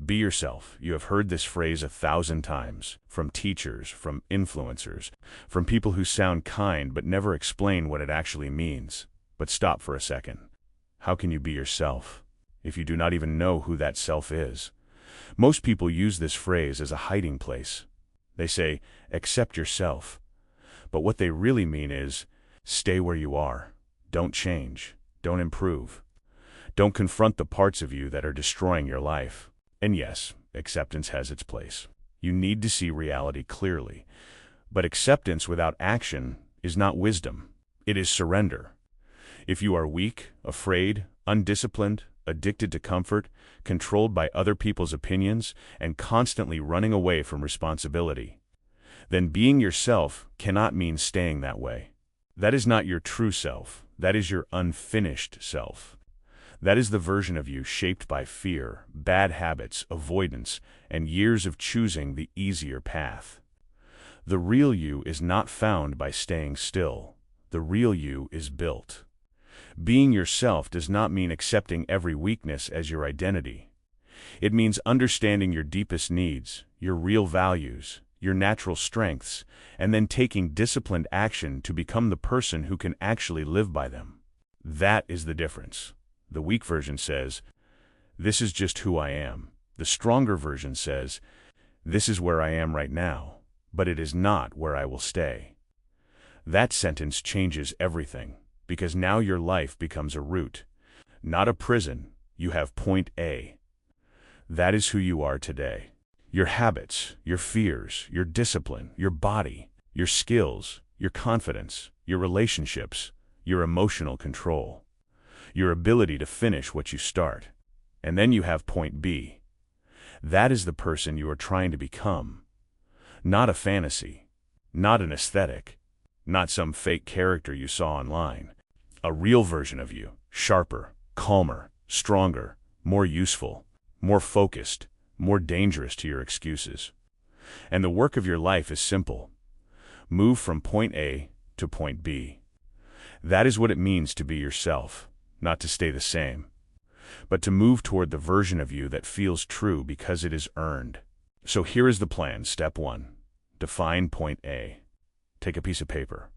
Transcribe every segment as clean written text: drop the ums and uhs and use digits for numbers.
Be yourself. You have heard this phrase 1,000 times, from teachers, from influencers, from people who sound kind but never explain what it actually means. But stop for a second. How can you be yourself if you do not even know who that self is? Most people use this phrase as a hiding place. They say, accept yourself. But what they really mean is, stay where you are. Don't change. Don't improve. Don't confront the parts of you that are destroying your life. And yes, acceptance has its place. You need to see reality clearly. But acceptance without action is not wisdom. It is surrender. If you are weak, afraid, undisciplined, addicted to comfort, controlled by other people's opinions, and constantly running away from responsibility, then being yourself cannot mean staying that way. That is not your true self. That is your unfinished self. That is the version of you shaped by fear, bad habits, avoidance, and years of choosing the easier path. The real you is not found by staying still. The real you is built. Being yourself does not mean accepting every weakness as your identity. It means understanding your deepest needs, your real values, your natural strengths, and then taking disciplined action to become the person who can actually live by them. That is the difference. The weak version says, this is just who I am. The stronger version says, this is where I am right now, but it is not where I will stay. That sentence changes everything, because now your life becomes a route, not a prison. You have point A. That is who you are today. Your habits, your fears, your discipline, your body, your skills, your confidence, your relationships, your emotional control, your ability to finish what you start. And then you have point B. That is the person you are trying to become. Not a fantasy, not an aesthetic, not some fake character you saw online. A real version of you, sharper, calmer, stronger, more useful, more focused, more dangerous to your excuses. And the work of your life is simple. Move from point A to point B. That is what it means to be yourself. Not to stay the same, but to move toward the version of you that feels true because it is earned. So here is the plan. Step 1. Define point A. Take a piece of paper.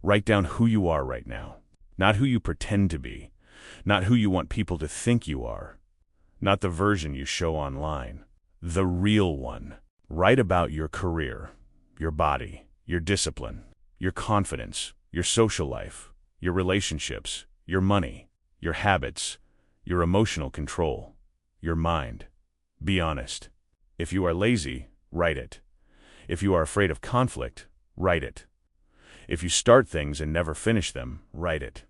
Write down who you are right now. Not who you pretend to be. Not who you want people to think you are. Not the version you show online. The real one. Write about your career, your body, your discipline, your confidence, your social life, your relationships, your money, your habits, your emotional control, your mind. Be honest. If you are lazy, write it. If you are afraid of conflict, write it. If you start things and never finish them, write it.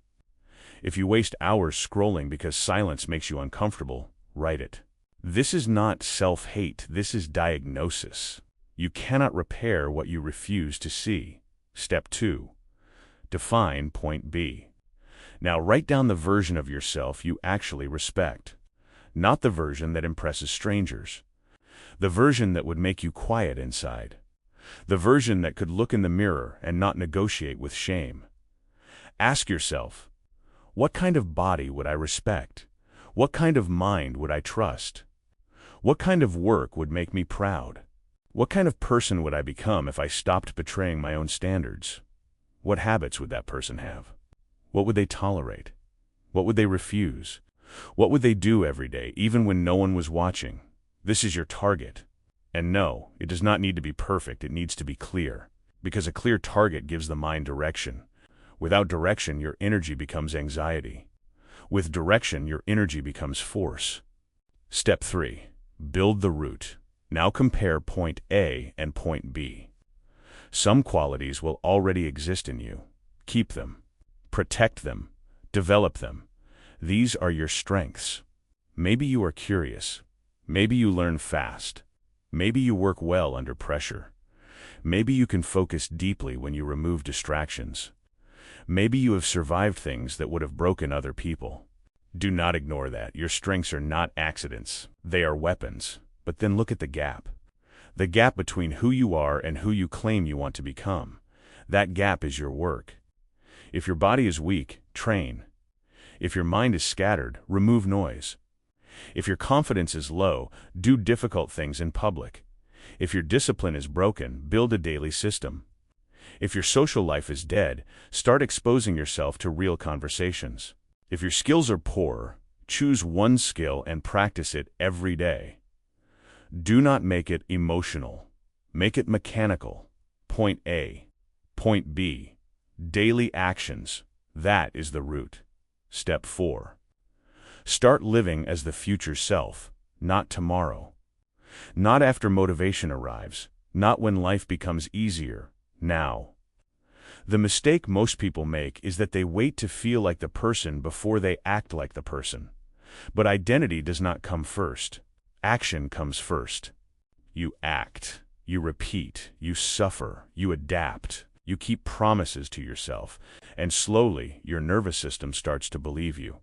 If you waste hours scrolling because silence makes you uncomfortable, write it. This is not self-hate, this is diagnosis. You cannot repair what you refuse to see. Step 2. Define point B. Now write down the version of yourself you actually respect. Not the version that impresses strangers. The version that would make you quiet inside. The version that could look in the mirror and not negotiate with shame. Ask yourself, what kind of body would I respect? What kind of mind would I trust? What kind of work would make me proud? What kind of person would I become if I stopped betraying my own standards? What habits would that person have? What would they tolerate? What would they refuse? What would they do every day, even when no one was watching? This is your target. And no, it does not need to be perfect, it needs to be clear. Because a clear target gives the mind direction. Without direction, your energy becomes anxiety. With direction, your energy becomes force. Step 3. Build the route. Now compare point A and point B. Some qualities will already exist in you. Keep them. Protect them. Develop them. These are your strengths. Maybe you are curious. Maybe you learn fast. Maybe you work well under pressure. Maybe you can focus deeply when you remove distractions. Maybe you have survived things that would have broken other people. Do not ignore that. Your strengths are not accidents. They are weapons. But then look at the gap. The gap between who you are and who you claim you want to become. That gap is your work. If your body is weak, train. If your mind is scattered, remove noise. If your confidence is low, do difficult things in public. If your discipline is broken, build a daily system. If your social life is dead, start exposing yourself to real conversations. If your skills are poor, choose one skill and practice it every day. Do not make it emotional. Make it mechanical. Point A. Point B. Daily actions. That is the root. Step 4. Start living as the future self, not tomorrow. Not after motivation arrives, not when life becomes easier, now. The mistake most people make is that they wait to feel like the person before they act like the person. But identity does not come first. Action comes first. You act, you repeat, you suffer, you adapt, you keep promises to yourself, and slowly your nervous system starts to believe you.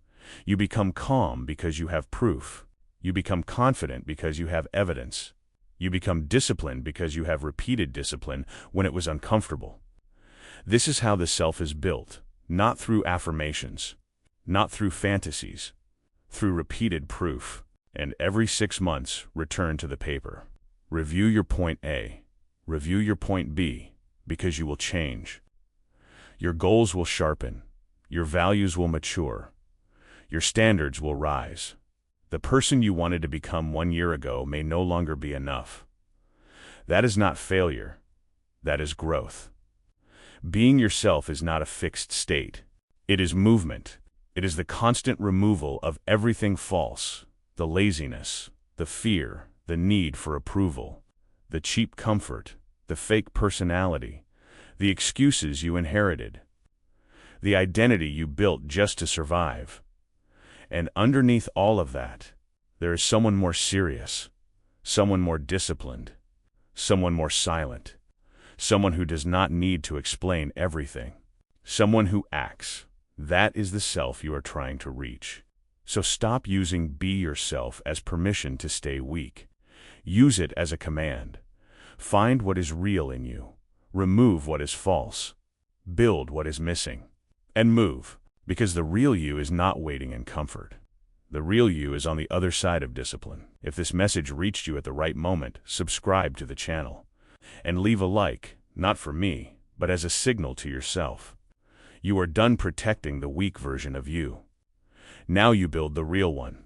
You become calm because you have proof. You become confident because you have evidence. You become disciplined because you have repeated discipline when it was uncomfortable. This is how the self is built, not through affirmations, not through fantasies, through repeated proof. And every 6 months, return to the paper. Review your point A. Review your point B, because you will change. Your goals will sharpen. Your values will mature. Your standards will rise. The person you wanted to become 1 year ago may no longer be enough. That is not failure. That is growth. Being yourself is not a fixed state. It is movement. It is the constant removal of everything false, the laziness, the fear, the need for approval, the cheap comfort, the fake personality, the excuses you inherited, the identity you built just to survive. And underneath all of that, there is someone more serious, someone more disciplined, someone more silent, someone who does not need to explain everything, someone who acts. That is the self you are trying to reach. So stop using be yourself as permission to stay weak. Use it as a command. Find what is real in you. Remove what is false. Build what is missing. And move, because the real you is not waiting in comfort. The real you is on the other side of discipline. If this message reached you at the right moment, subscribe to the channel. And leave a like, not for me, but as a signal to yourself. You are done protecting the weak version of you. Now you build the real one.